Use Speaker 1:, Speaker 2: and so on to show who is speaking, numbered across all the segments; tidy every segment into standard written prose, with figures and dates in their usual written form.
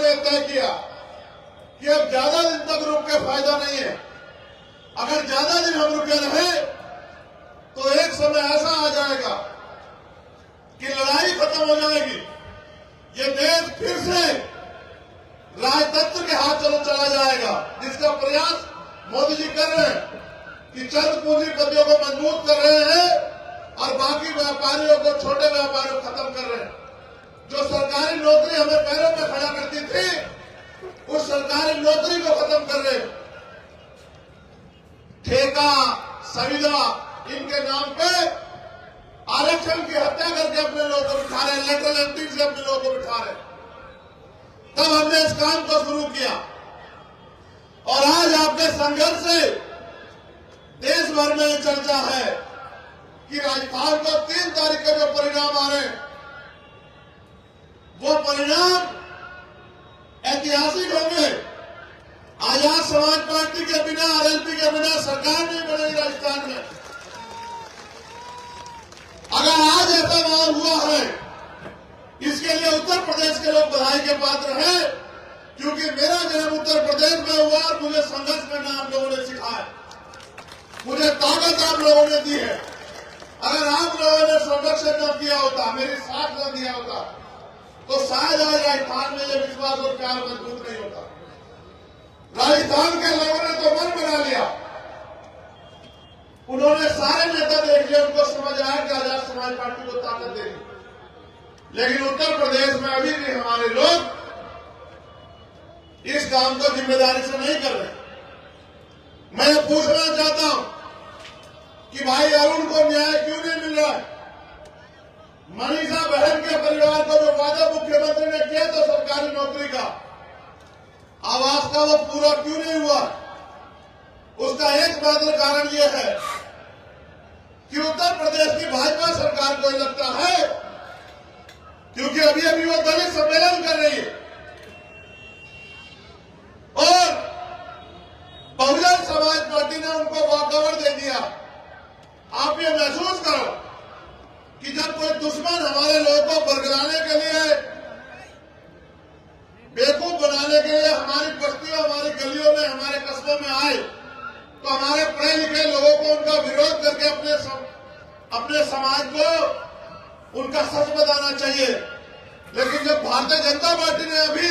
Speaker 1: ने तय किया कि अब ज्यादा दिन तक रुक के फायदा नहीं है। अगर ज्यादा दिन हम रुके रहे तो एक समय ऐसा आ जाएगा कि लड़ाई खत्म हो जाएगी, ये देश फिर से राजतंत्र के हाथ चला जाएगा, जिसका प्रयास मोदी जी कर रहे हैं कि चंद पूंजीपतियों को मजबूत कर रहे हैं और बाकी व्यापारियों को, छोटे व्यापारियों को खत्म कर रहे हैं। जो सरकारी नौकरी हमें पैरों में खड़ा करती थी, उस सरकारी नौकरी को खत्म कर रहे हैं। ठेका, संविदा, इनके नाम पे आरक्षण की हत्या करके अपने लोगों को बिठा रहे हैं, लेटरल एंट्री से अपने लोगों को बिठा रहे हैं। तब हमने इस काम को शुरू किया और आज आपके संघर्ष से देश भर में चर्चा है कि राजस्थान को 3 तारीख के जो परिणाम आ रहे हैं, वो परिणाम ऐतिहासिक होंगे। आजाद समाज पार्टी के बिना, आरएलपी के बिना सरकार नहीं बनेगी राजस्थान में। अगर आज ऐसा माहौल हुआ है, इसके लिए उत्तर प्रदेश के लोग बधाई के पात्र हैं, क्योंकि मेरा जन्म उत्तर प्रदेश में हुआ और मुझे संघर्ष करना आप लोगों ने सिखाया, मुझे ताकत आप लोगों ने दी है। अगर आप लोगों ने संघर्ष न किया होता, मेरी साथ न दिया होता, तो शायद आज राजस्थान में ये विश्वास और प्यार मजबूत नहीं होता। राजस्थान के लोगों ने तो मन बना लिया, उन्होंने सारे नेता देख लिया, उनको समझ आया कि आजाद समाज पार्टी को ताकत देगी। लेकिन उत्तर प्रदेश में अभी भी हमारे लोग इस काम को जिम्मेदारी से नहीं कर रहे। मैं पूछना चाहता हूं कि भाई अरुण को न्याय क्यों नहीं मिल रहा है? मनीषा बहन के परिवार को जो वादा मुख्यमंत्री ने किया था सरकारी नौकरी का, आवास का, वो पूरा क्यों नहीं हुआ? उसका एकमात्र कारण यह है कि उत्तर प्रदेश की भाजपा सरकार को लगता है, क्योंकि अभी अभी वो दलित सम्मेलन कर रही है और बहुजन समाज पार्टी ने उनको वॉकओवर दे दिया। आप ये महसूस करो कि जब कोई दुश्मन हमारे लोगों को बरगलाने के लिए, बेवकूफ बनाने के लिए हमारी बस्तियों, हमारी गलियों में, हमारे कस्बों में आए, तो हमारे पढ़े लिखे लोगों को उनका विरोध करके अपने समाज को उनका सच बताना चाहिए। लेकिन जब भारतीय जनता पार्टी ने अभी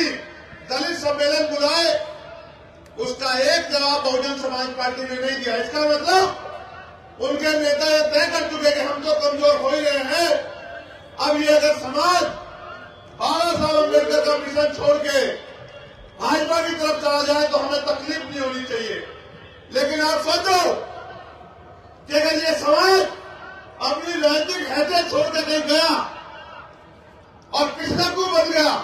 Speaker 1: दलित सम्मेलन बुलाए, उसका एक जवाब बहुजन समाज पार्टी ने नहीं दिया। इसका मतलब उनके नेता ये तय कर चुके कि हम तो कमजोर हो ही रहे हैं, अब ये अगर समाज बाबा साहब अम्बेडकर का मिशन छोड़ के भाजपा की तरफ चला जाए तो हमें तकलीफ नहीं होनी चाहिए। लेकिन आप सोचो कि अगर ये समाज अपनी राजनीतिक हैसियत छोड़ के नहीं गया और पिछड़ा को बन गया,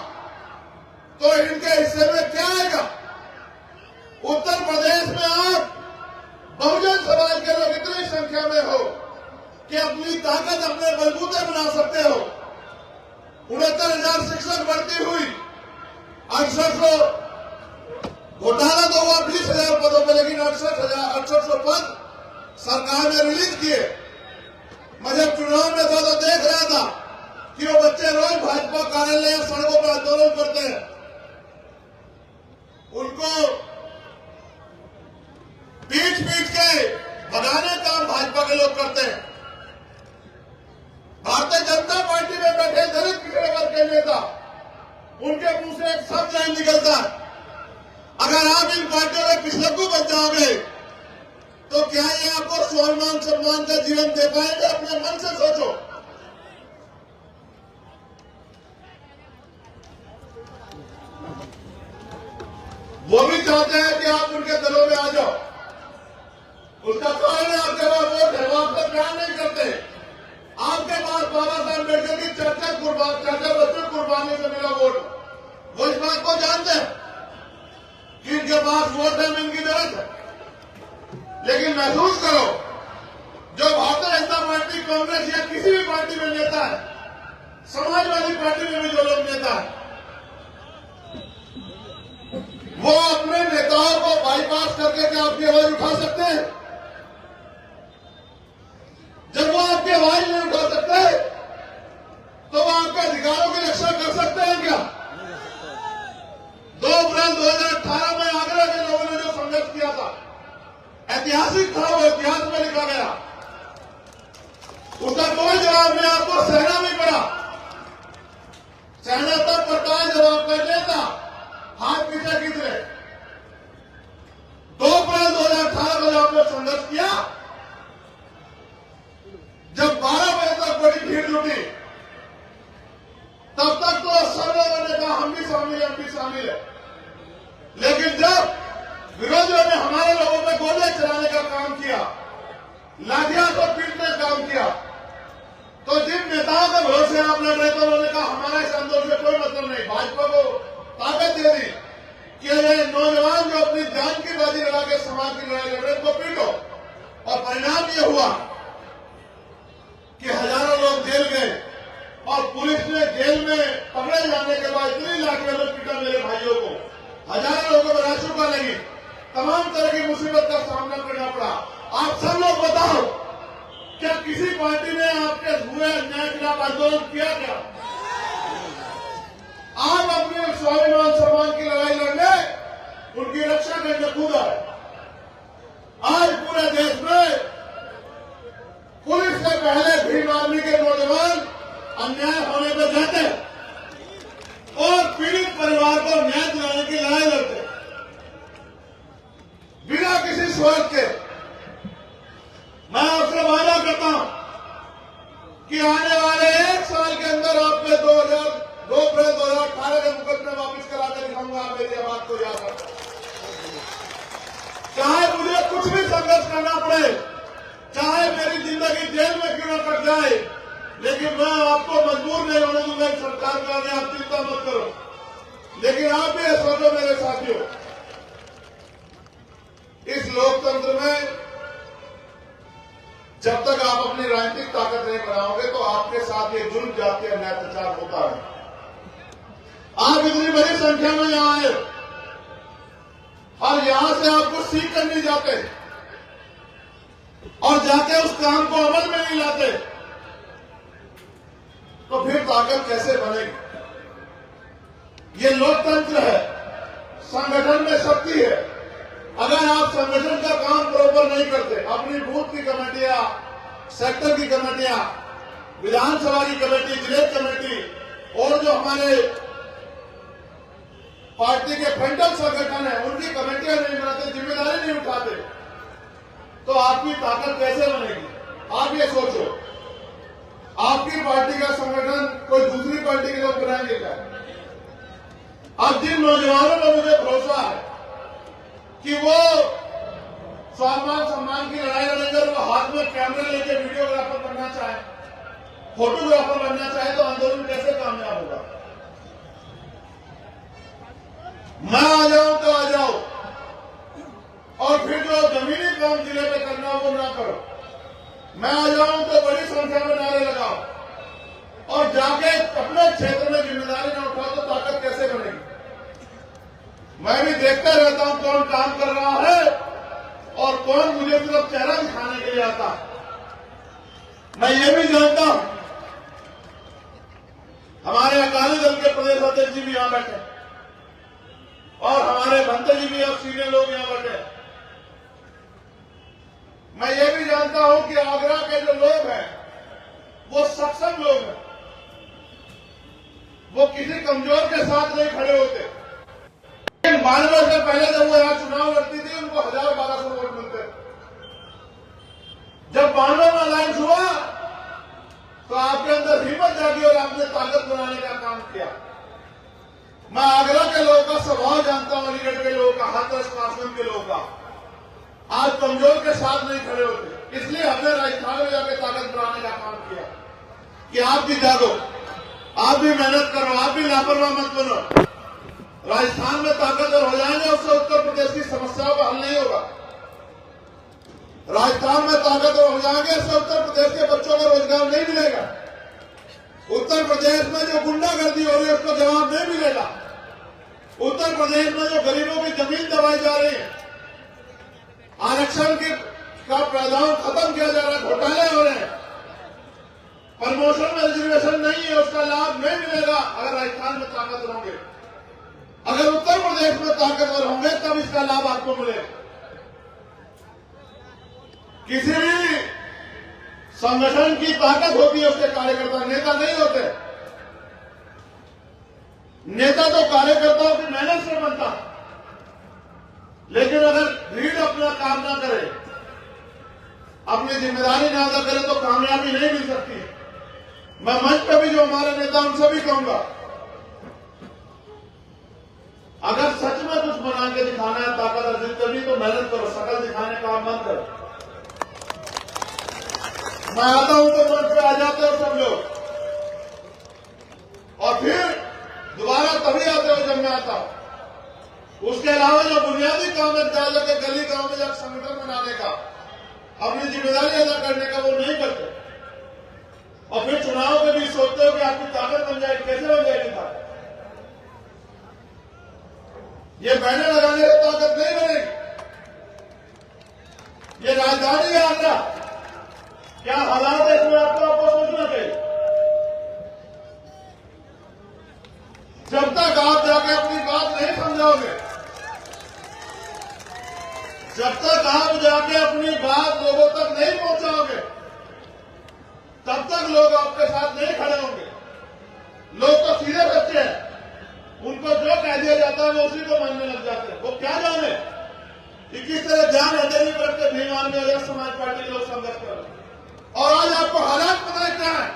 Speaker 1: तो इनके हिस्से में क्या आएगा? उत्तर प्रदेश में आप बहुजन समाज के लोग इतनी संख्या में हो कि अपनी ताकत अपने बलबूते बना सकते हो। 69,000 शिक्षक भर्ती हुई, 6800 घोटाला तो हुआ 20,000 पदों पर, लेकिन 6800 पद सरकार ने रिलीज किए। मैं जब चुनाव में था तो देख रहा था कि वो बच्चे रोज भाजपा कार्यालय या सड़कों पर आंदोलन करते हैं, उनको पीट के भगाने का भाजपा के लोग करते हैं। भारतीय जनता पार्टी में बैठे दलित पिछड़े वर्ग के नेता, उनके मुंह से एक शब्द नहीं निकलता है। अगर आप इन पार्टियों में पिछड़कू बन जाओगे तो क्या ये आपको स्वाभिमान सम्मान का जीवन दे पाएंगे? अपने मन से सोचो। वो भी चाहते हैं कि आप उनके दलों में आ जाओ, उसका कारण है आपके पास वोट है, वो आपका प्यार नहीं करते। आपके पास बाबा साहब अम्बेडकर की 44 बच्चों कुर्बानी से मिला वोट, वो इस बात को जानते हैं कि इनके पास वोट है, इनकी जरूरत है। लेकिन महसूस करो, जो भारतीय जनता पार्टी, कांग्रेस या किसी भी पार्टी में नेता है, समाजवादी पार्टी में भी जो लोग नेता है, वो अपने नेताओं को बाईपास करके क्या आपकी आवाज उठा सकते हैं? जब वो आपकी आवाज नहीं उठा सकते तो वो आपके अधिकारों की रक्षा कर सकते हैं क्या? ऐतिहासिक था, वो इतिहास में लिखा गया। उसका कोई जवाब नहीं, आपको सहना नहीं पड़ा। सहना तब पड़ता है जब आप कर लेता हाथ पीछे खींच रहे। 2 अप्रैल 2018 को जब आपने संघर्ष किया, जब 12 बजे तक बड़ी भीड़ जुटी, तब तक तो सब लोगों ने कहा हम भी शामिल हैं, हम भी शामिल है। लेकिन जब विरोधियों ने हमारे लोगों में गोले चलाने का काम किया, लाठियां को पीटने का काम किया, तो जिन नेताओं के भरोसे आप लड़ रहे थे उन्होंने कहा हमारा इस आंदोलन से कोई मतलब नहीं। भाजपा को ताकत दे दी कि ये नौजवान जो अपनी जान की बाजी लगा के समाज की लड़ाई लड़ रहे उनको पीटो। और परिणाम ये हुआ कि हजारों लोग जेल गए और पुलिस ने जेल में पकड़े जाने के बाद इतनी लाठियों में पीटा मेरे भाइयों को, हजारों लोगों को राशुका लगी, तमाम तरह की मुसीबत का सामना करना पड़ा। आप सब लोग बताओ, क्या किसी पार्टी ने आपके हुए अन्याय के खिलाफ आंदोलन किया क्या? आप अपने स्वाभिमान सम्मान की लड़ाई लड़ने, उनकी रक्षा करने खुद आए। आज पूरे देश में पुलिस से पहले भीम आर्मी के नौजवान अन्याय होने पर जाते और पीड़ित परिवार को न्याय दिलाने की लड़ाई लड़ते बिना किसी स्वार्थ के। मैं आपसे वादा करता हूं कि आने वाले 1 साल के अंदर आपके 2 अप्रैल 2018 के मुकदमे वापस करा कर दिखाऊंगा। आप मेरी बात को याद रखें, चाहे मुझे कुछ भी संघर्ष करना पड़े, चाहे मेरी जिंदगी जेल में क्यों न कट जाए, लेकिन मैं आपको मजबूर नहीं होने दूंगा सरकार का। आप चिंता मत करो। लेकिन आप भी सोचो मेरे साथियों, इस लोकतंत्र में जब तक आप अपनी राजनीतिक ताकत नहीं बनाओगे तो आपके साथ ये जुल्म जाति अन्याय अत्याचार होता है। आप इतनी बड़ी संख्या में यहां आए और यहां से आप कुछ सीख कर नहीं जाते और जाके उस काम को अमल में नहीं लाते, तो फिर ताकत कैसे बनेगी? ये लोकतंत्र है, संगठन में शक्ति है। अगर आप संगठन का काम बराबर नहीं करते, अपनी बूथ की कमेटियां, सेक्टर की कमेटियां, विधानसभा की कमेटी, जिले कमेटी और जो हमारे पार्टी के फ्रंटल संगठन है उनकी कमेटियां नहीं बनाते, जिम्मेदारी नहीं उठाते, तो आपकी ताकत कैसे बनेगी? आप ये सोचो, आपकी पार्टी का संगठन कोई दूसरी पार्टी के लोग बनाएंगे क्या? अब जिन नौजवानों पर मुझे भरोसा है कि वो स्वाभिमान सम्मान की लड़ाई लड़ेंगे और वो हाथ में कैमरा लेके वीडियोग्राफर बनना चाहे, फोटोग्राफर बनना चाहे, तो आंदोलन कैसे कामयाब होगा? मैं आ जाऊं तो आ जाओ, और फिर जो जमीनी काम जिले में करना वो ना करो। मैं आ जाऊं तो बड़ी संख्या में नारे लगाओ और जाके अपने क्षेत्र में जिम्मेदारी न उठाओ, तो ताकत कैसे बनेगी? मैं भी देखता रहता हूं कौन काम कर रहा है और कौन मुझे सिर्फ चेहरा दिखाने के लिए आता है। मैं ये भी जानता हूं, हमारे अकाली दल के प्रदेश अध्यक्ष जी भी यहां बैठे और हमारे भंते जी भी अब सीनियर लोग यहां बैठे। मैं ये भी जानता हूं कि आगरा के जो लोग हैं वो सक्षम लोग हैं, वो किसी कमजोर के साथ नहीं खड़े होते। 92 से पहले जब वो यहां चुनाव लड़ती थी उनको 1000-1200 वोट मिलते। जब 92 में अलायंस हुआ तो आपके अंदर हिम्मत जागी और आपने ताकत बनाने का काम किया। मैं आगरा के लोगों का स्वभाव जानता हूं, अलीगढ़ के लोगों का, हाथरस कासगंज के लोगों का। आज कमजोर के साथ नहीं खड़े होते, इसलिए हमने राजस्थान में जाकर ताकत बढ़ाने का काम किया कि आप भी जागो, आप भी मेहनत करो, आप भी लापरवाह मत बनो। राजस्थान में ताकतवर हो जाएंगे, उससे उत्तर प्रदेश की समस्याओं का हल नहीं होगा। राजस्थान में ताकतवर हो जाएंगे, उससे उत्तर प्रदेश के बच्चों को रोजगार नहीं मिलेगा। उत्तर प्रदेश में जो गुंडागर्दी हो रही है उसका जवाब नहीं मिलेगा। उत्तर प्रदेश में जो गरीबों की जमीन दबाई जा रही है, आरक्षण का प्रावधान खत्म किया जा रहा है, घोटाले हो रहे हैं, प्रमोशन में रिजर्वेशन नहीं है, उसका लाभ नहीं मिलेगा अगर राजस्थान में ताकतवर होंगे। अगर उत्तर प्रदेश में ताकतवर होंगे तब इसका लाभ आपको मिलेगा। किसी भी संगठन की ताकत होती है उसके कार्यकर्ता, नेता नहीं होते। नेता तो कार्यकर्ताओं की मेहनत से बनता है, लेकिन अगर भीड़ अपना काम ना करे, अपनी जिम्मेदारी ना अदा करे तो कामयाबी नहीं मिल सकती। मैं मंच पर भी जो हमारे नेता उनसे भी कहूंगा, अगर सच में कुछ बना के दिखाना है, ताकत अर्जित करनी, तो मेहनत करो, शकल दिखाने का काम मत करो। मैं आता हूं तो मंच पे आ जाते हो सब लोग, और फिर दोबारा तभी आते हो जब मैं आता हूं। उसके अलावा जो बुनियादी काम है जाके गली गांव में जाकर संगठन बनाने का, अपनी जिम्मेदारी अदा करने का, वो नहीं करते। और फिर चुनाव में भी सोचते हो कि आपकी ताकत बन जाएगी। कैसे बन जाएगी ताकत? ये बैनर लगाने से ताकत नहीं बनेगी। ये राजधानी है आगरा, क्या हालात है इसमें आपको सोचना चाहिए। जब तक आप जाके अपनी बात नहीं समझाओगे, जब तक आप जाके अपनी बात लोगों तक नहीं पहुंचाओगे, तब तक लोग आपके साथ नहीं खड़े होंगे। लोग तो सीधे बच्चे हैं, उनको जो कह दिया जाता है वो उसी को मानने लग जाते हैं। वो क्या जाने कि किस तरह ध्यान हटे नहीं करते भीमान में अगर समाज पार्टी लोग संघर्ष कर रहे हैं। और आज आपको हालात पता है क्या है?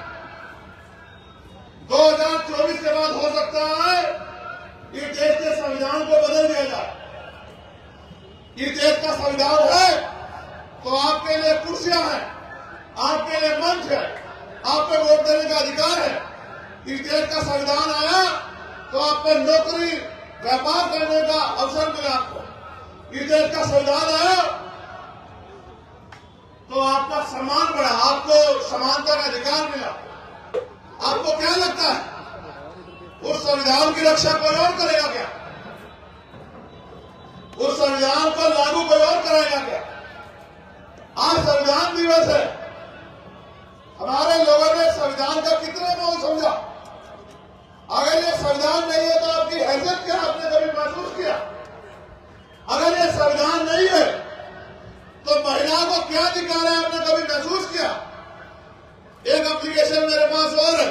Speaker 1: 2024 के बाद हो सकता है कि देश के संविधान को बदल दिया जाए। ये देश का संविधान है तो आपके लिए कुर्सियां हैं, आपके लिए मंच है, आप पे वोट देने का अधिकार है। इस देश का संविधान आया तो आप पे नौकरी, व्यापार करने का अवसर मिला आपको। इस देश का संविधान आया तो आपका सम्मान बढ़ा, आपको समानता का अधिकार मिला। आपको क्या लगता है उस संविधान की रक्षा कोई और करेगा क्या? उस संविधान को लागू कोई और कराएगा क्या? आज संविधान दिवस है, हमारे लोगों ने संविधान का कितने मोल समझा। अगर ये संविधान नहीं है तो आपकी हैसियत क्या आपने कभी महसूस किया? अगर ये संविधान नहीं है तो महिला को क्या अधिकार है आपने कभी महसूस किया? एक एप्लीकेशन मेरे पास और है,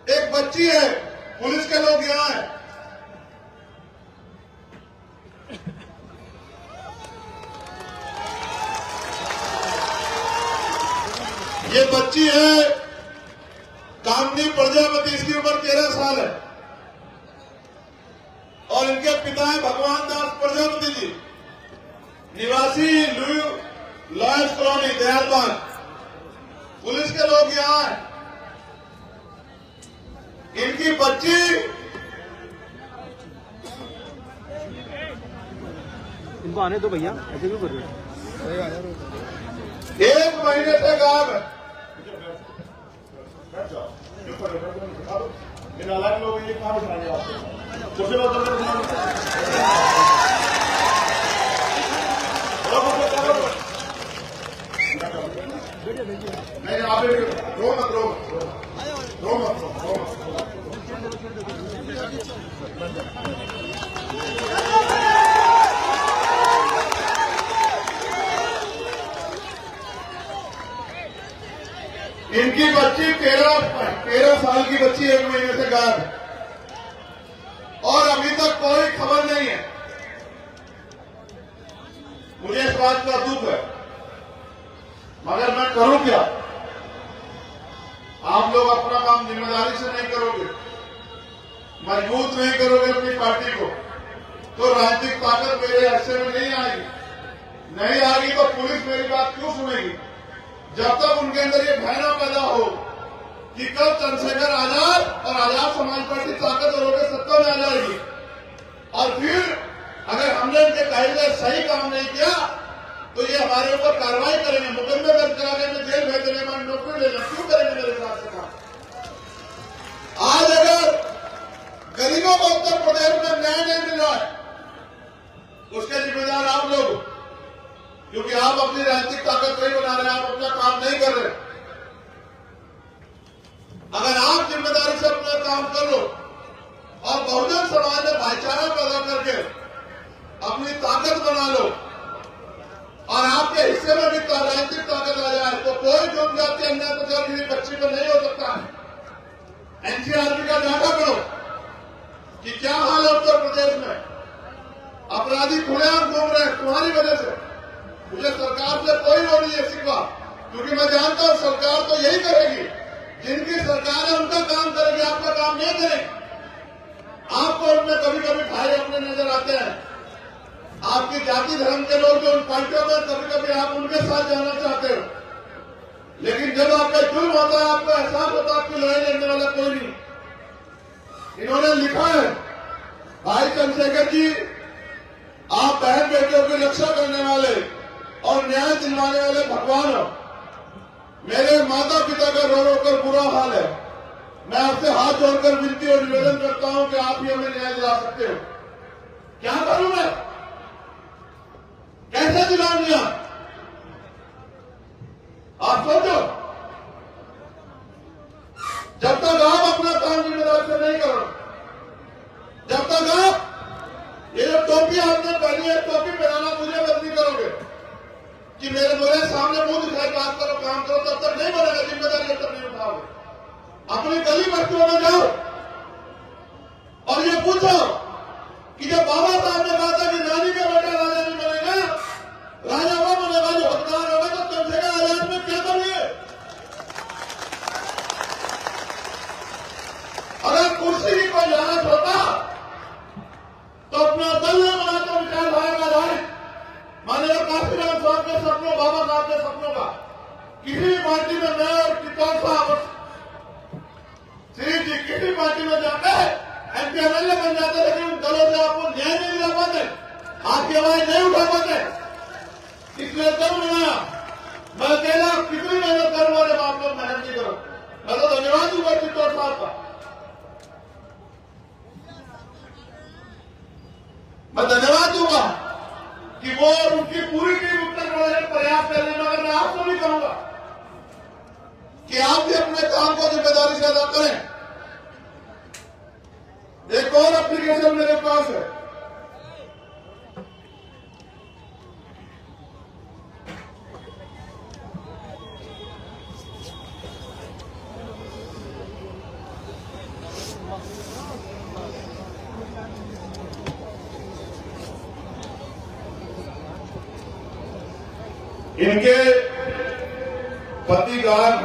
Speaker 1: एक बच्ची है, पुलिस के लोग यहां हैं, ये बच्ची है कामनी प्रजापति, इसकी उम्र 13 साल है और इनके पिता है भगवान दास प्रजापति जी, निवासी लॉयंस कॉलोनी दयालबाग। पुलिस के लोग यहां हैं, इनकी बच्ची
Speaker 2: इनको आने दो भैया, ऐसे क्यों कर रहे हो?
Speaker 1: 1 महीने से गायब है। अलग लोग ये कहां बिठाने नहीं, आप रो मत, रो मत, रो मत, रो मत। इनकी बच्ची 13 साल की बच्ची 1 महीने से गायब है और अभी तक कोई खबर नहीं है। मुझे इस बात का दुख है, मगर मैं करूं क्या? आप लोग अपना काम जिम्मेदारी से नहीं करोगे, मजबूत नहीं करोगे अपनी पार्टी को, तो राजनीतिक ताकत मेरे हिस्से में नहीं आएगी। नहीं आएगी तो पुलिस मेरी बात क्यों सुनेगी? जब तक उनके अंदर ये भय ना पैदा हो कि कल चंद्रशेखर आजाद और आजाद समाज पार्टी ताकत और होकर सत्ता में आ जाएगी, और फिर अगर हमने उनके कहे गए सही काम नहीं किया तो ये हमारे ऊपर कार्रवाई करेंगे, मुकदमे दर्ज करा के जेल भेज देंगे, हमारी नौकरी लेना क्यों करेंगे मेरे हिसाब से काम? आज अगर गरीबों को उत्तर प्रदेश में न्याय नहीं मिल रहा है, उसके जिम्मेदार आप लोग, क्योंकि आप अपनी राजनीतिक ताकत नहीं बना रहे, आप अपना काम नहीं कर रहे। अगर आप जिम्मेदारी से अपना काम कर लो और बहुजन समाज में भाईचारा पैदा करके अपनी ताकत बना लो और आपके हिस्से में एनसीआरबी का डाटा पढ़ो कि क्या हाल है उत्तर प्रदेश में। अपराधी खुलेआम घूम रहे हैं तुम्हारी वजह से। मुझे सरकार से कोई वो नहीं है शिकवा, क्योंकि मैं जानता हूं सरकार तो यही करेगी, जिनकी सरकार है उनका काम करेगी, आपका काम नहीं करेगी। आपको उनमें कभी कभी भाई अपने नजर आते हैं, आपकी जाति धर्म के लोग जो उन पार्टियों में कभी कभी आप उनके साथ जाना चाहते हो, लेकिन जब आपका जुल्म होता है आपको एहसास होता है आपकी लड़ाई लड़ने वाला कोई नहीं। इन्होंने लिखा है भाई चंद्रशेखर जी, आप बहन बेटियों की रक्षा करने वाले और न्याय दिलवाने वाले भगवान हो। मेरे माता पिता का रो रो कर बुरा हाल है। मैं आपसे हाथ जोड़कर विनती और निवेदन करता हूं कि आप ही हमें न्याय दिला सकते हो। क्या करूं मैं, कैसे दिलाऊं न्याय, आप सोचो। जब तक आप अपना काम जिम्मेदारी से नहीं करो, जब तक आप ये जो टोपी आपने पहनी है टोपी पहनाना मुझे बंद नहीं करोगे कि मेरे सामने मुंह दिखाई बात करो काम करो, तब तक नहीं बनेगा। जिम्मेदारी जब तक नहीं उठाओगे, अपनी गली बस्तियों में जाओ और ये पूछो कि जब बाबा साहब ने कहा था कि नानी का बेटा राजा नहीं बनेगा, राजा वो बनेगा जो हकदार होगा, तो चंद्रशेखर आजाद में क्या करिए। अगर कुर्सी की कोई लालच होता तो अपना दल न बनाकर विचारधारा का माननीय काशीराम साहब के सपनों, बाबा साहब के सपनों का किसी भी पार्टी में मैं और टिटौर साहब श्री जी किसी पार्टी में जाकर एमपी एमएलए बन जाते, लेकिन उन दलों से आपको न्याय नहीं दिला पाते, आपकी आवाज नहीं उठा पाते। इसलिए दल बनाया। मैं अकेला कितनी मेहनत करूंगा जब आप लोग मेहनत नहीं करो। मैं तो धन्यवाद दूंगा टिटौर साहब का, मैं धन्यवाद दूंगा कि वो उनकी पूरी टीम उत्तर प्रदेश में प्रयास कर रही है। मगर मैं आपको भी कहूंगा कि आप भी अपने काम को जिम्मेदारी से अदा करें। एक और एप्लीकेशन मेरे पास है, इनके पति गायब,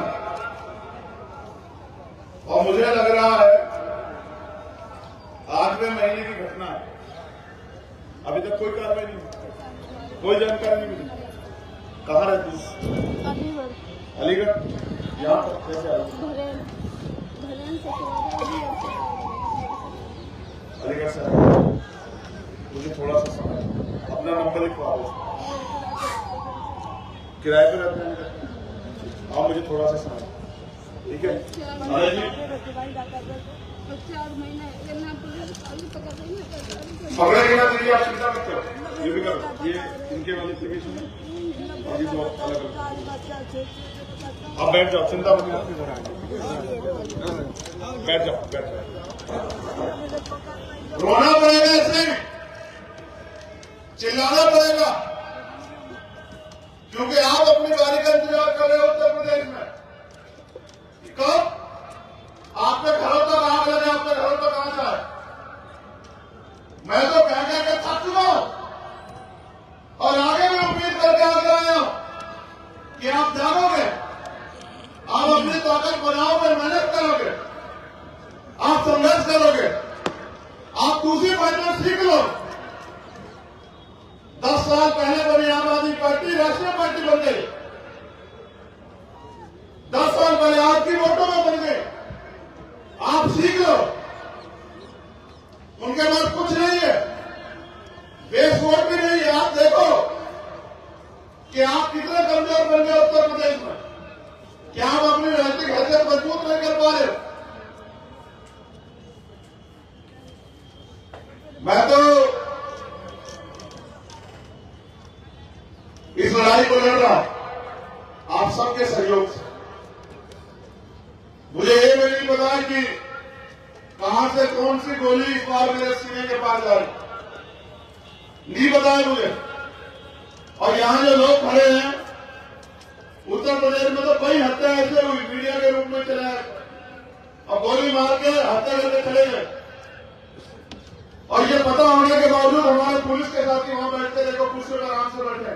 Speaker 1: और मुझे लग रहा है 8वें महीने की घटना है। अभी तक कोई कार्रवाई नहीं हुई, कोई जानकारी नहीं मिली। कहाँ रहती है? अलीगढ़। यहाँ पर कैसे आई? अलीगढ़ से। मुझे थोड़ा सा समय, अपना नंबर लिखवा दो। किराए पे रहते हैं आप, मुझे थोड़ा सा समय, ठीक है? अरे जी पकड़े के ना दीजिए, आप चिंता मत करो, ये भी करो। ये इनके वाले एप्लीकेशन है और ये दो अलग अलग। आप बैठ जाओ, चिंता मत करो, बैठ जाओ, बैठ जाओ। रोना पड़ेगा, इसमें चिल्लाना पड़ेगा, क्योंकि आप अपनी बारी का इंतजार कर रहे हो उत्तर प्रदेश में। कब आपके घरों तक आग लगे, आपके घरों तक आग जाए। मैं तो कह के थक चुका हूं और आगे मैं उम्मीद करके आगे आया हूं कि आप जागोगे, आप अपनी ताकत बनाओगे, मेहनत करोगे, आप संघर्ष करोगे, आप दूसरी पार्टी में सीख लो। 10 साल पहले बनी आम आदमी पार्टी राष्ट्रीय पार्टी बन गई। 10 साल पहले आपकी वोटों में बन गई। आप सीख लो, उनके पास कुछ नहीं है, बेस वोट भी नहीं है। आप देखो कि आप कितने कमजोर बन गए उत्तर प्रदेश में, क्या आप अपनी राजनीतिक हैसियत मजबूत नहीं कर पा रहे। मैं तो इस लड़ाई को लड़ रहा आप सबके सहयोग से। मुझे ये भी नहीं पता है कि कहां से कौन सी गोली इस बार मेरे सीने के पास जा रही, नहीं पता है मुझे। और यहां जो लोग खड़े हैं उत्तर प्रदेश में, तो कई हत्या ऐसे हुई मीडिया के रूप में चला और गोली मार के हत्या करके चले गए। और ये पता होने के बावजूद हमारे पुलिस के साथ ही वहां बैठते, देखो कुर्सी पर आराम से बैठे।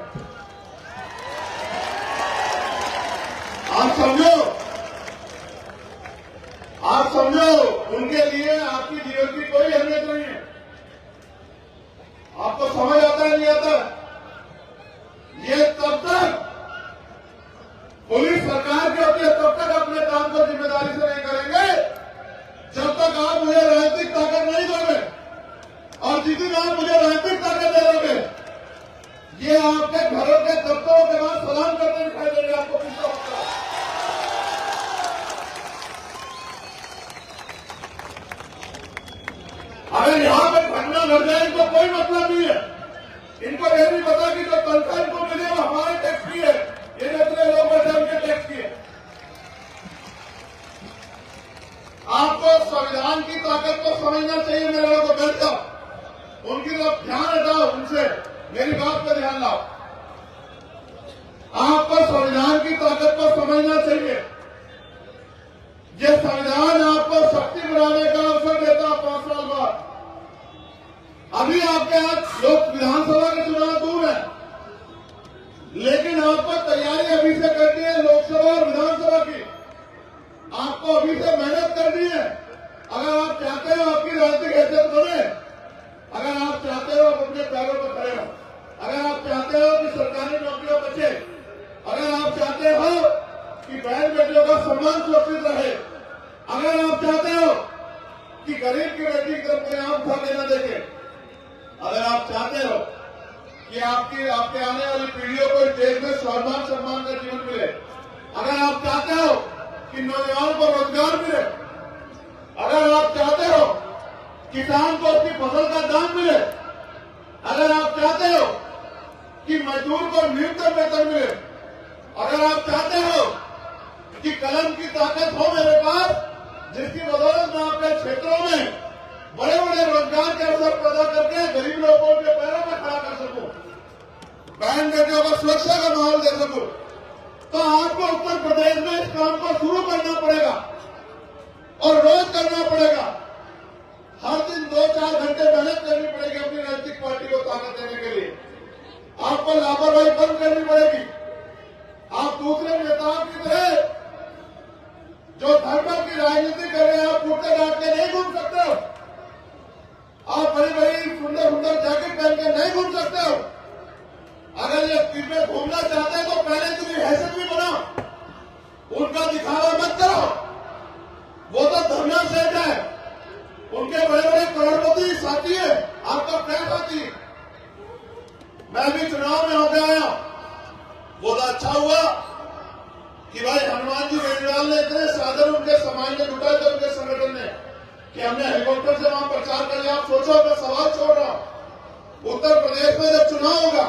Speaker 1: आप समझो उनके लिए आपकी जीवन की कोई अहमियत नहीं है। आपको समझ आता है नहीं आता? ये तब तक पुलिस सरकार की होती है, तब तक अपने काम को जिम्मेदारी से नहीं करेंगे जब तक आप मुझे राजनीतिक ताकत नहीं दोगे। और जिस दिन आप मुझे राजनीतिक ताकत दे दोगे, ये आपके घरों के दफ्तरों के बाद सलाम करते दिखाई देंगे आपको किसका होता है। अगर यहां पर घटना घट जाए इनको कोई मतलब नहीं है। इनको यह नहीं पता कि जो तनख्वाह इनको मिली वो हमारे टैक्स की है, ये जितने लोग बैठे उनके टैक्स की है। आपको संविधान की ताकत को समझना चाहिए। मेरे लोगों को बैठ जाओ, उनकी तरफ ध्यान हटाओ, उनसे मेरी बात पर ध्यान लाओ। आपको संविधान की ताकत को समझना चाहिए। ये संविधान आपको शक्ति बनाने का अवसर देता 5 साल बाद। अभी आपके हाथ लोग विधानसभा के चुनाव दूर है, लेकिन आपको तैयारी अभी से करनी है लोकसभा और विधानसभा की। आपको अभी से मेहनत करनी है। अगर आप चाहते हो आपकी राजनीतिक हैसियत बने, अगर आप चाहते हो आप अपने पैरों पर खड़े हो, अगर आप चाहते हो कि सरकारी नौकरियां बचे, अगर आप चाहते हो कि बहन बेटियों का सम्मान सुरक्षित रहे, अगर आप चाहते हो कि गरीब की बेटी की तरफ कोई आम था लेना देखे, अगर आप चाहते हो कि आपके आने वाली पीढ़ियों को इस देश में स्वाभिमान सम्मान का जीवन मिले, अगर आप चाहते हो कि नौजवानों को रोजगार मिले, अगर आप चाहते हो किसान को उसकी फसल का दाम मिले, अगर आप चाहते हो कि मजदूर को न्यूनतम वेतन मिले, अगर आप चाहते हो कि कलम की ताकत हो मेरे पास, जिसकी बदौलत मैं अपने क्षेत्रों में बड़े बड़े रोजगार के अवसर पैदा करके गरीब लोगों के पैरों में खड़ा कर सकूं, बहन बेटियों को सुरक्षा का माहौल दे सकूं, तो आपको उत्तर प्रदेश में इस काम को शुरू करना पड़ेगा और रोज करना पड़ेगा। हर दिन 2-4 घंटे मेहनत करनी पड़ेगी अपनी राजनीतिक पार्टी को ताकत देने के लिए। आपको लापरवाही बंद करनी पड़ेगी। आप दूसरे नेताओं की तरह जो धर्म की राजनीति कर रहे हैं, आप कुर्ते डाट के नहीं घूम सकते हो। आप बड़ी बड़ी सुंदर सुंदर जैकेट पहन के नहीं घूम सकते हो। अगर ये स्पीड में घूमना चाहते हैं तो पहले तुम्हें हैसियत भी बनाओ। उनका दिखावा मत करो। वो तो धरना सेठ है, उनके बड़े बड़े करोड़पति साथी है, आपका क्या साथी? मैं भी चुनाव में होकर आया, बहुत अच्छा हुआ कि भाई हनुमान जी बेनीवाल ने इतने साधन उनके समाज में जुटाए थे, उनके संगठन ने, कि हमने हेलीकॉप्टर से वहां प्रचार कर लिया। आप सोचो, मैं सवाल छोड़ रहा हूं, उत्तर प्रदेश में जब चुनाव होगा,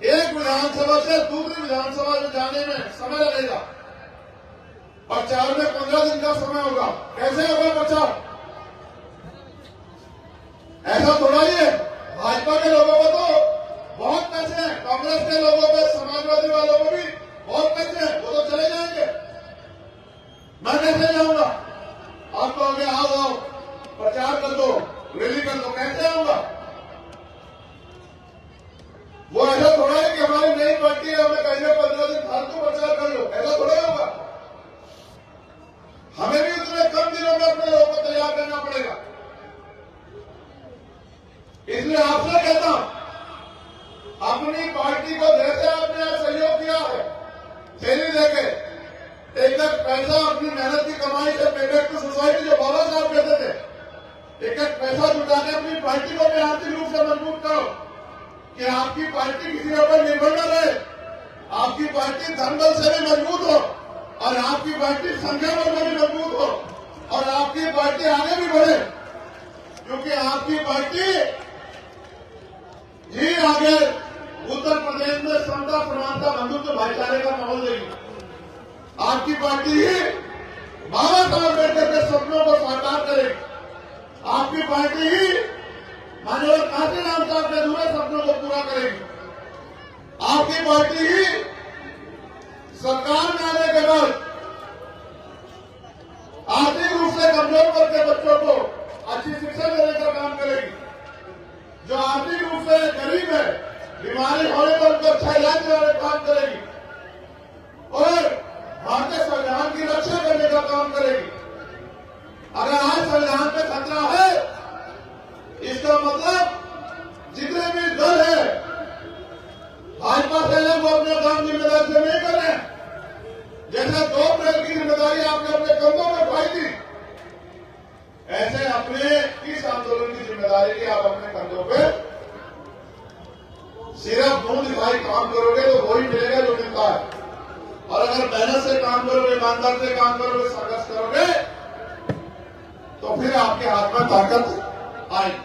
Speaker 1: एक विधानसभा से दूसरी विधानसभा में जाने में समय लगेगा, प्रचार में 15 दिन का समय होगा। कैसे होगा प्रचार? ऐसा थोड़ा ही है। भाजपा के लोगों को तो बहुत पैसे हैं, कांग्रेस के लोगों को, समाजवादी वालों को भी बहुत पैसे हैं, वो तो चले जाएंगे। मैं कैसे जाऊंगा? आप कहोगे आओ प्रचार कर दो, रैली कर दो, कैसे आऊंगा? वो ऐसा थोड़ा है कि हमारी नई पार्टी है, हमें कहेंगे 15 दिन फालतू प्रचार कर लो, ऐसा थोड़ा होगा। हमें भी उतने कम दिनों में अपने लोगों को तैयार करना पड़ेगा। इसलिए आपसे कहता हूं, अपनी पार्टी को जैसे आपने आज सहयोग किया है, थैली देके एक पैसा अपनी मेहनत की कमाई से पेमेंट टू सोसाइटी, जो बाबा साहब कहते थे, एक पैसा जुटा के अपनी पार्टी को भी आर्थिक रूप से मजबूत करो कि आपकी पार्टी किसी के ऊपर निर्भर न रहे, आपकी पार्टी धनबल से भी मजबूत हो और आपकी पार्टी संख्या बल में भी मजबूत हो और आपकी पार्टी आगे भी बढ़े, क्योंकि आपकी पार्टी ही आगे उत्तर प्रदेश में समता, समानता, बंधुत्व, भाईचारे का माहौल देगी। आपकी पार्टी ही बाबा साहब अम्बेडकर के सपनों को साकार करेगी। आपकी पार्टी ही माननीय काशीराम साहब के अधूरे सपनों को पूरा करेगी। आपकी पार्टी ही सरकार में आने के बाद से कमजोर वर्ग के बच्चों को अच्छी शिक्षा देने का काम करेगी, जो आर्थिक रूप से गरीब है, बीमारी होने पर उनको अच्छा इलाज देने का काम करेगी और भारतीय संविधान की रक्षा करने का काम करेगी। अगर आज संविधान पे खतरा है, इसका मतलब जितने भी दल है भाजपा सेना को अपने काम जिम्मेदारी से नहीं कर रहे। जैसे 2 अप्रैल की जिम्मेदारी आपने अपने कंधों में उठाई थी, ऐसे अपने इस आंदोलन की जिम्मेदारी की आप अपने कंधों पे सिर्फ मुंह दिखाई काम करोगे तो वही मिलेगा जो मिलता है। और अगर मेहनत से काम करोगे, ईमानदार से काम करोगे, संघर्ष करोगे तो फिर आपके हाथ में ताकत आएगी।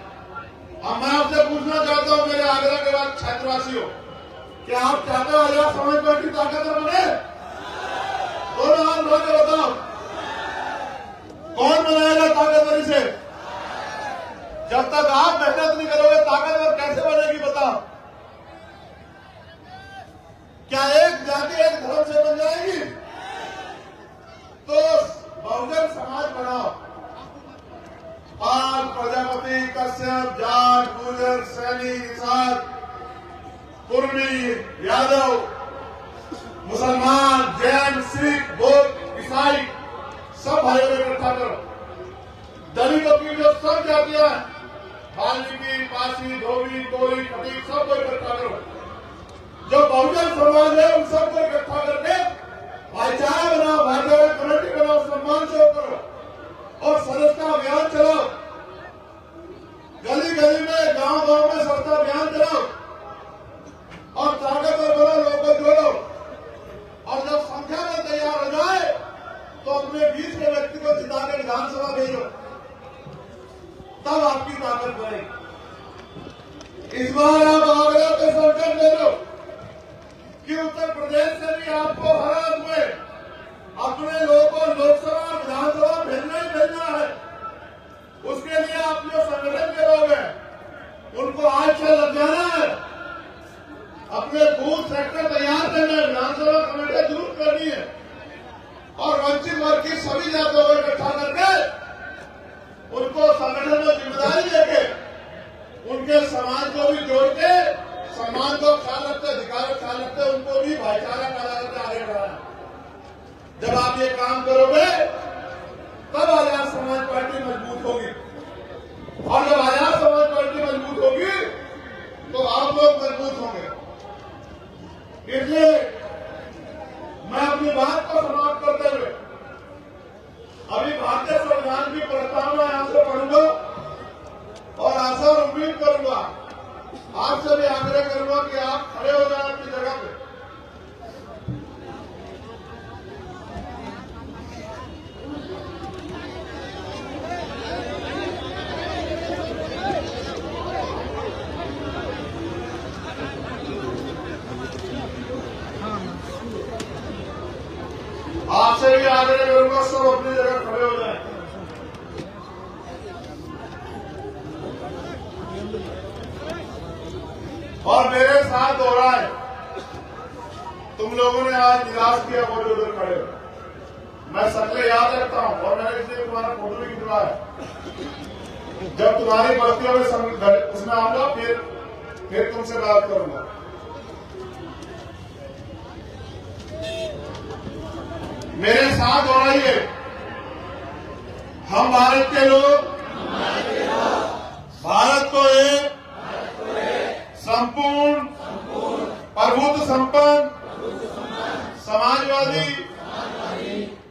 Speaker 1: अब मैं आपसे पूछना चाहता हूं मेरे आगरा के बाद क्षेत्रवासियों, क्या आप चाहते हो आजाद समाज पार्टी ताकतवर बने? दोनों हाथ उठा के बताओ, कौन बनाएगा ताकतवरी से? जब तक आप मेहनत नहीं करोगे ताकतवर कैसे बनेगी बताओ? क्या एक जाति एक धर्म से बन जाएगी? तो बहुजन समाज बनाओ। पाल, प्रजापति, कश्यप, जाट, गुर्जर, सैनी, निषाद, कुर्मी, यादव, मुसलमान, जैन, सिख, बौद्ध, ईसाई सब भाइयों को इकट्ठा करो। दलितों की जो सब जातियां, वाल्मीकि, पासी, धोबी, कोरी, खटीक सबको इकट्ठा करो। जो बहुजन समाज है उन सबको इकट्ठा करके भाईचारा बनाओ, भाईचारा कमेटी बनाओ, सम्मान से करो और सदस्यता अभियान चलाओ। गली गली में, गांव गांव में सदस्यता अभियान चलाओ और ताकतवर बनो, लोगों को जोड़ो। और जब संख्या में तैयार हो जाए तो अपने बीच के व्यक्ति को जिता के विधानसभा भेजो, तब आपकी ताकत बढ़ेगी। इस बार आप आगरा पे संकल्प ले लो कि उत्तर प्रदेश से भी आपको हर हाथ में अपने लोगों को लोकसभा विधानसभा भेजना ही भेजना है। उसके लिए आप जो संगठन के लोग हैं उनको आज से लग जाना है, अपने बूथ सेक्टर तैयार करना है, विधानसभा कमेटी जरूर करनी है और वंचित वर्ग की सभी जातियों को इकट्ठा करके उनको संगठन में जिम्मेदारी देके उनके समाज को भी जोड़ के सम्मान को ख्याल रखते, अधिकार का ख्याल रखते, उनको भी भाईचारा पैदा करके आगे बढ़ाना। जब आप ये काम करोगे तब आजाद समाज पार्टी मजबूत होगी और जब आजाद समाज पार्टी मजबूत होगी तो आप लोग मजबूत होंगे। इसलिए मैं अपनी बात को समाप्त करते हुए अभी भारतीय संविधान की प्रस्तावना यहां से पढ़ूंगा और आशा और उम्मीद करूंगा, आपसे भी आग्रह करूंगा कि आप खड़े हो जाए अपनी जगह पे। आपसे भी आग्रह करूंगा, सब अपनी जगह खड़े हो जाए। और मेरे साथ हो रहा है, तुम लोगों ने आज निराश किया वो जो उधर खड़े हो। मैं शक्लें याद रखता हूं और मैंने इसलिए तुम्हारा फोटो भी खिंचवाया है। जब तुम्हारी बस्तियों में उसमें आऊंगा फिर तुमसे बात करूंगा। मेरे साथ हो रही है, हम भारत के लोग भारत को एक संपूर्ण प्रभुत्व संपन्न समाजवादी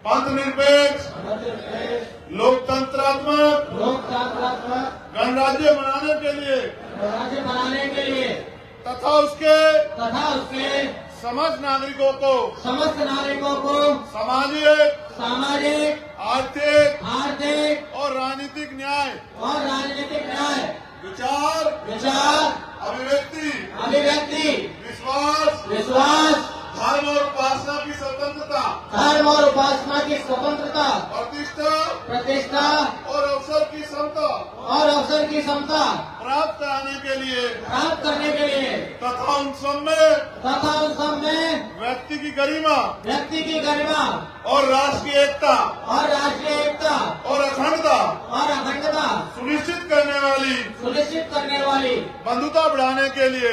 Speaker 1: पंथ निरपेक्ष लोकतंत्रात्मक गणराज्य बनाने के लिए तथा उसके समस्त नागरिकों को सामाजिक आर्थिक और राजनीतिक न्याय विचार अभिव्यक्ति विश्वास धर्म और उपासना की स्वतंत्रता प्रतिष्ठा और अवसर की समता प्राप्त करने के लिए तथा उन सब में व्यक्ति की गरिमा और राष्ट्र की एकता और अखंडता सुनिश्चित करने वाली बंधुता बढ़ाने के लिए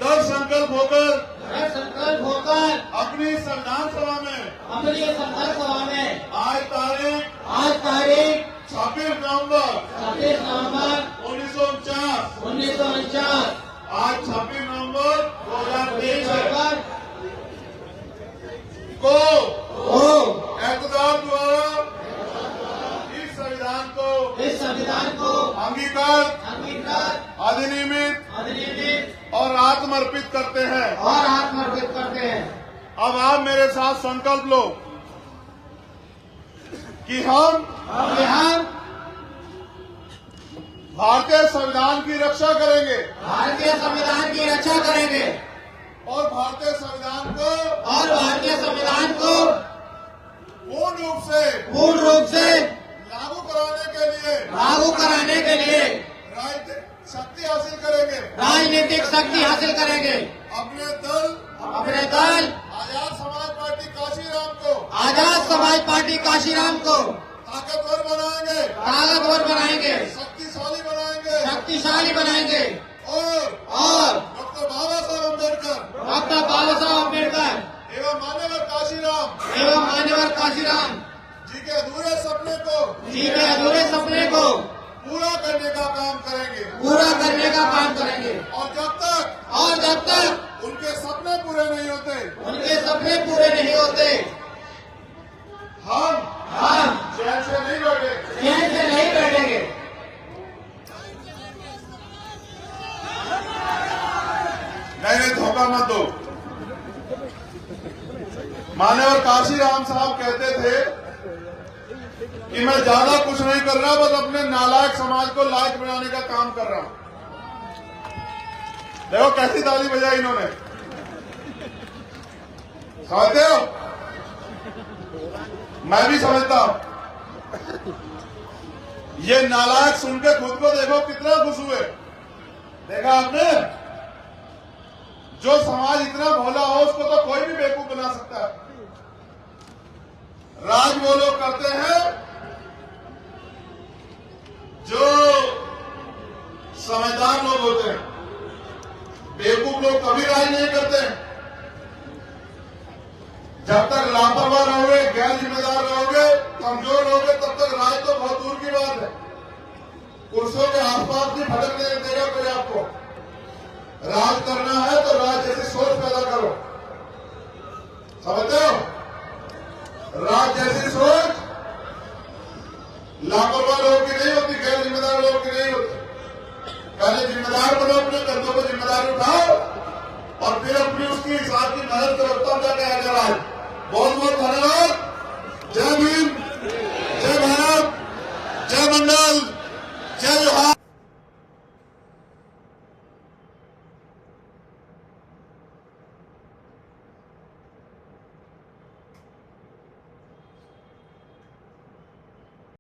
Speaker 1: दृढ़ संकल्प होकर अपनी संविधान सभा में आज तारीख 26 नवंबर 1949 आज 26 नवंबर 2023 को इक़्तिदार द्वारा इस संविधान को अंगीकृत अधिनियमित और आत्मर्पित करते हैं। अब आप मेरे साथ संकल्प लो कि हम भारतीय संविधान की रक्षा करेंगे और भारतीय संविधान को पूर्ण रूप से लागू कराने के लिए राजनीतिक शक्ति हासिल करेंगे। अपने दल आजाद समाज पार्टी काशीराम को ताकतवर बनाएंगे, शक्तिशाली बनाएंगे और डॉक्टर बाबा साहब अम्बेडकर एवं मान्यवर काशीराम जी के अधूरे सपने को पूरा करने का काम करेंगे। और जब तक उनके सपने पूरे नहीं होते हम चैन से नहीं बैठेंगे। नहीं, धोखा मत दो। मान्यवर काशीराम साहब कहते थे कि मैं ज्यादा कुछ नहीं कर रहा, बस अपने नालायक समाज को लायक बनाने का काम कर रहा हूं। देखो कैसी ताली बजाई इन्होंने, समझते हो? मैं भी समझता हूं। ये नालायक सुन के खुद को देखो कितना खुश हुए। देखा आपने? जो समाज इतना भोला हो उसको तो कोई भी बेवकूफ बना सकता है। राज वो लोग करते हैं जो समझदार लोग होते हैं। बेवकूफ लोग कभी राज नहीं करते। जब तक लापरवाह रहोगे, गैर जिम्मेदार रहोगे, कमजोर रहोगे, तब तक राज तो बहुत दूर की बात है। कुर्सियों के आसपास भी भटकने देगा कोई आपको। राज करना है तो राज जैसी सोच पैदा करो, समझते हो? राज जैसी सोच लापरवाह लोगों की नहीं होती, गैर जिम्मेदार लोगों की नहीं होती। पहले जिम्मेदार बनो, अपने कंधों पर जिम्मेदारी उठाओ और फिर अपनी उसकी हिसाब की मदद करो।